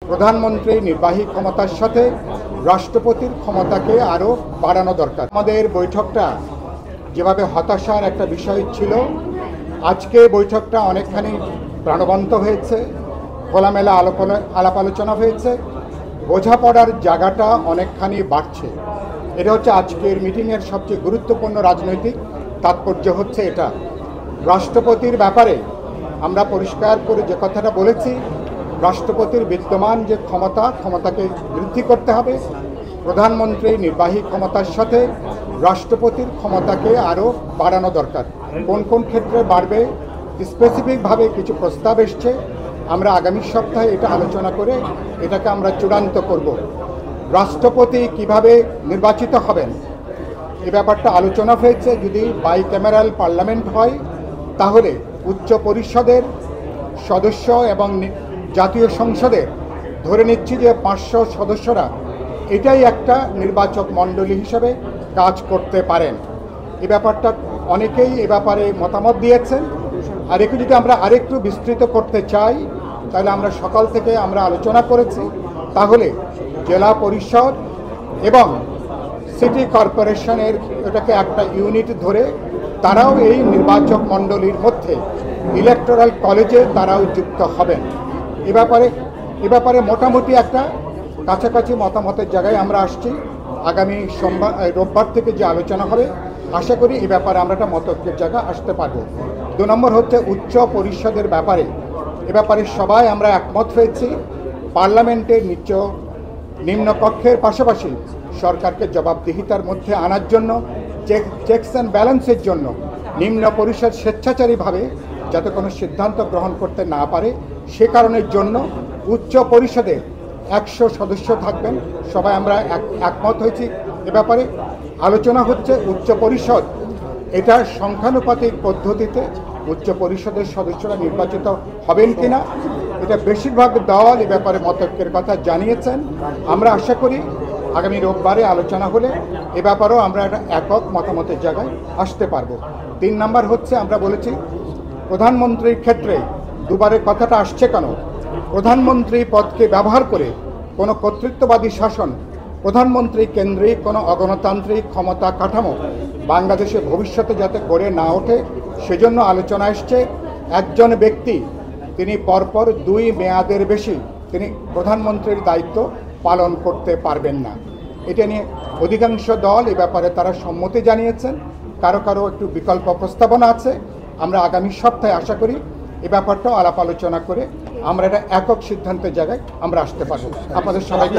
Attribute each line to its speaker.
Speaker 1: প্রধানমন্ত্রী নির্বাহী ক্ষমতার সাথে রাষ্ট্রপতির ক্ষমতাকে আরও বাড়ানো দরকার। আমাদের বৈঠকটা যেভাবে হতাশার একটা বিষয় ছিল, আজকে বৈঠকটা অনেকখানি প্রাণবন্ত হয়েছে, খোলামেলা আলাপ আলোচনা হয়েছে, বোঝাপড়ার জায়গাটা অনেকখানি বাড়ছে। এটা হচ্ছে আজকের মিটিংয়ের সবচেয়ে গুরুত্বপূর্ণ রাজনৈতিক তাৎপর্য হচ্ছে এটা। রাষ্ট্রপতির ব্যাপারে আমরা পরিষ্কার করে যে কথাটা বলেছি, রাষ্ট্রপতির বিদ্যমান যে ক্ষমতাকে বৃদ্ধি করতে হবে। প্রধানমন্ত্রী নির্বাহী ক্ষমতার সাথে রাষ্ট্রপতির ক্ষমতাকে আরও বাড়ানো দরকার। কোন কোন ক্ষেত্রে বাড়বে স্পেসিফিকভাবে কিছু প্রস্তাব এসছে, আমরা আগামী সপ্তাহে এটা আলোচনা করে এটাকে আমরা চূড়ান্ত করব। রাষ্ট্রপতি কিভাবে নির্বাচিত হবেন এ ব্যাপারটা আলোচনা হয়েছে। যদি বাইক্যামেরাল পার্লামেন্ট হয় তাহলে উচ্চ পরিষদের সদস্য এবং জাতীয় সংসদের ধরে নিচ্ছি যে 500 সদস্যরা এটাই একটা নির্বাচক মণ্ডলী হিসেবে কাজ করতে পারেন। এ ব্যাপারটা অনেকেই এ ব্যাপারে মতামত দিয়েছেন। আর একটু যদি আমরা আরেকটু বিস্তৃত করতে চাই তাহলে আমরা সকাল থেকে আমরা আলোচনা করেছি, তাহলে জেলা পরিষদ এবং সিটি কর্পোরেশনের এটাকে একটা ইউনিট ধরে তারাও এই নির্বাচক মণ্ডলীর মধ্যে ইলেকটোরাল কলেজে তারাও যুক্ত হবেন। এ ব্যাপারে মোটামুটি একটা কাছাকাছি মতামতের জায়গায় আমরা আসছি। আগামী রোববার থেকে যে আলোচনা হবে, আশা করি এই ব্যাপারে আমরা একটা মতৈক্যের জায়গা আসতে পারবো। 2 নম্বর হচ্ছে উচ্চ পরিষদের ব্যাপারে। এ ব্যাপারে সবাই আমরা একমত হয়েছি। পার্লামেন্টের নিম্নকক্ষের পাশাপাশি সরকারকে জবাবদিহিতার মধ্যে আনার জন্য, চেকস অ্যান্ড ব্যালেন্সের জন্য নিম্ন পরিষদ স্বেচ্ছাচারীভাবে যাতে কোনো সিদ্ধান্ত গ্রহণ করতে না পারে, সে কারণের জন্য উচ্চ পরিষদে 100 সদস্য থাকবেন। সবাই আমরা একমত হয়েছি। এ ব্যাপারে আলোচনা হচ্ছে উচ্চ পরিষদ এটা সংখ্যানুপাতিক পদ্ধতিতে উচ্চ পরিষদের সদস্যরা নির্বাচিত হবেন কিনা, এটা বেশিরভাগ দল এ ব্যাপারে মতৈক্যের কথা জানিয়েছেন। আমরা আশা করি আগামী রোববারে আলোচনা হলে এ ব্যাপারেও আমরা একটা একক মতামতের জায়গায় আসতে পারবো। 3 নম্বর হচ্ছে আমরা বলেছি প্রধানমন্ত্রীর ক্ষেত্রে দুবারের কথাটা আসছে কেন? প্রধানমন্ত্রী পদকে ব্যবহার করে কোনো কর্তৃত্ববাদী শাসন, প্রধানমন্ত্রী কেন্দ্রিক কোনো অগণতান্ত্রিক ক্ষমতা কাঠামো বাংলাদেশে ভবিষ্যতে যাতে গড়ে না ওঠে, সেজন্য আলোচনা এসছে। একজন ব্যক্তি তিনি পরপর 2 মেয়াদের বেশি তিনি প্রধানমন্ত্রীর দায়িত্ব পালন করতে পারবেন না। এটা নিয়ে অধিকাংশ দল এ ব্যাপারে তারা সম্মতি জানিয়েছেন। কারো কারো একটু বিকল্প প্রস্তাবনা আছে। আমরা আগামী সপ্তাহে আশা করি এ ব্যাপারটাও আলাপ আলোচনা করে আমরা একটা একক সিদ্ধান্তের জায়গায় আমরা আসতে পারবো। আপনাদের সবাইকে